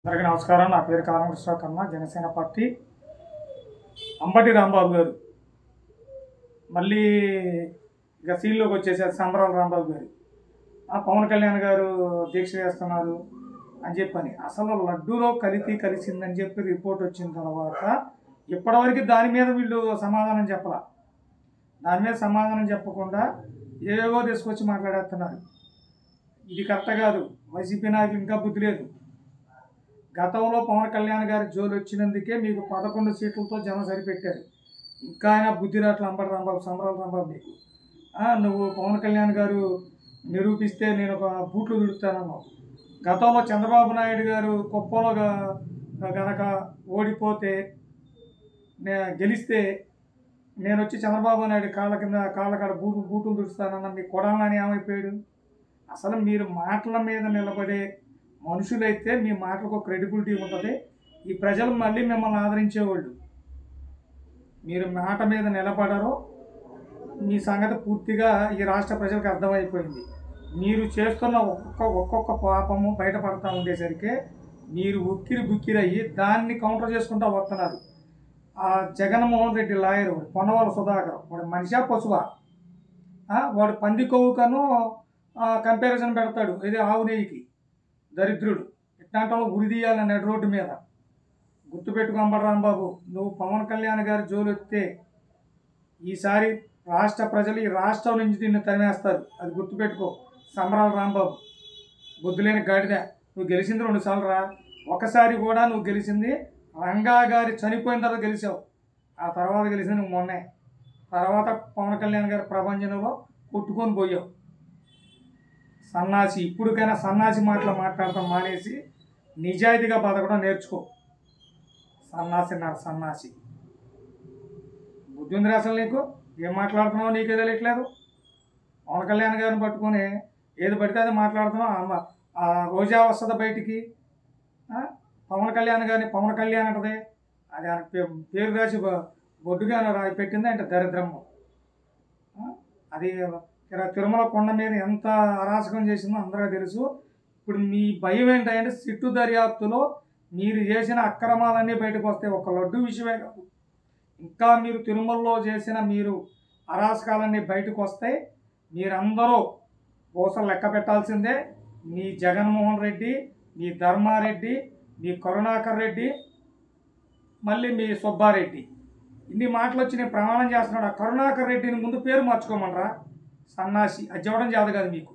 అందరికీ నమస్కారం. నా పేరు కామకృష్ణ కర్మ, జనసేన పార్టీ. అంబటి రాంబాబు గారు మళ్ళీ ఇక సీన్లోకి వచ్చేసారు. సంబరాల రాంబాబు గారు పవన్ కళ్యాణ్ గారు దీక్ష చేస్తున్నారు అని చెప్పని అసలు లడ్డూలో కలిసిందని చెప్పి రిపోర్ట్ వచ్చిన తర్వాత ఇప్పటివరకు దాని మీద వీళ్ళు సమాధానం చెప్పాల. దాని మీద సమాధానం చెప్పకుండా ఏవేవో తీసుకొచ్చి మాట్లాడేస్తున్నారు. ఇది కరెక్ట్ కాదు. వైసీపీ నాయకులు ఇంకా బుద్ధి లేదు. గతంలో పవన్ కళ్యాణ్ గారి జోలు వచ్చినందుకే మీకు 11 సీట్లతో జనం సరిపెట్టారు. ఇంకా ఆయన బుద్ధి రాట్ల అంబటి రాంబాబు, సంబరాల రాంబాబు నీకు. నువ్వు పవన్ కళ్యాణ్ గారు నిరూపిస్తే నేను ఒక బూట్లు దుడుతానన్నావు. గతంలో చంద్రబాబు నాయుడు గారు కుప్పలో గనక ఓడిపోతే గెలిస్తే నేను వచ్చి చంద్రబాబు నాయుడు కాళ్ళ కాడ బూట్లు దుడుస్తానన్న మీ కొడాలని ఏమైపోయాడు? అసలు మీరు మాటల మీద నిలబడే మనుషులైతే మీ మాటలకు క్రెడిబిలిటీ ఉంటుంది. ఈ ప్రజలు మళ్ళీ మిమ్మల్ని ఆదరించేవాళ్ళు. మీరు మాట మీద నిలబడరు. మీ సంగతి పూర్తిగా ఈ రాష్ట్ర ప్రజలకు అర్థమైపోయింది. మీరు చేస్తున్న ఒక్కొక్క పాపము బయటపడతా ఉండేసరికి మీరు ఉక్కిరి దాన్ని కౌంటర్ చేసుకుంటూ వస్తున్నారు. ఆ జగన్మోహన్ రెడ్డి లాయర్ పొన్నవాళ్ళ సుధాకర్ వాడు మనిషా పశువా? వాడు పంది కొవ్వుకను కంపారిజన్ పెడతాడు. ఇది ఆవు నెయ్యికి. దరిద్రుడు. ఇట్లాంటి వాళ్ళు ఉరిదీయాలని నడి రోడ్డు మీద. గుర్తుపెట్టుకో అంబటి రాంబాబు, నువ్వు పవన్ కళ్యాణ్ గారి జోలు ఎత్తే ఈసారి రాష్ట్ర ప్రజలు ఈ రాష్ట్రం నుంచి నిన్ను తరిమేస్తారు. అది గుర్తుపెట్టుకో. సంబరాల రాంబాబు బుద్ధులేని గాడిద. నువ్వు గెలిచింది 2 సార్లు రా. ఒకసారి కూడా నువ్వు గెలిచింది రంగా గారి చనిపోయిన తర్వాత గెలిచావు. ఆ తర్వాత గెలిచింది నువ్వు మొన్నే. తర్వాత పవన్ కళ్యాణ్ గారి ప్రభంజనంలో కొట్టుకొని పోయావు. సన్నాసి. ఇప్పుడుకైనా సన్నాసి మాటలు మాట్లాడటం మానేసి నిజాయితీగా బతకడం నేర్చుకో. సన్నాసి బుద్ధి ఉంది అసలు నీకు? ఏం మాట్లాడుతున్నావు నీకే తెలియట్లేదు. పవన్ కళ్యాణ్ గారిని పట్టుకొని ఏది పడితే అది మాట్లాడుతున్నావు. ఆ రోజా వస్తుంది బయటికి. పవన్ కళ్యాణ్ గారిని పవన్ కళ్యాణ్ అంటది. అది పేరు రాసి బొడ్డుగా పెట్టింది అంటే దరిద్రము. అది తిరుమల కొండ మీద ఎంత అరాచకం చేసిందో అందరికీ తెలుసు. ఇప్పుడు మీ భయం ఏంటంటే సిట్టు దర్యాప్తులో మీరు చేసిన అక్రమాలన్నీ బయటకు వస్తాయి. ఒక లడ్డు విషయమే కాదు, ఇంకా మీరు తిరుమలలో చేసిన మీరు అరాచకాలన్నీ బయటకు వస్తాయి. మీరందరూ పూసలు లెక్క పెట్టాల్సిందే. మీ జగన్మోహన్ రెడ్డి, మీ ధర్మారెడ్డి, మీ కరుణాకర్ రెడ్డి, మళ్ళీ మీ సుబ్బారెడ్డి. ఇన్ని మాటలు వచ్చి నేను ప్రమాణం చేస్తున్నాడు. ఆ కరుణాకర్ రెడ్డిని ముందు పేరు మార్చుకోమనరా. సన్నాసి. అది చెప్పడం చేత కాదు మీకు.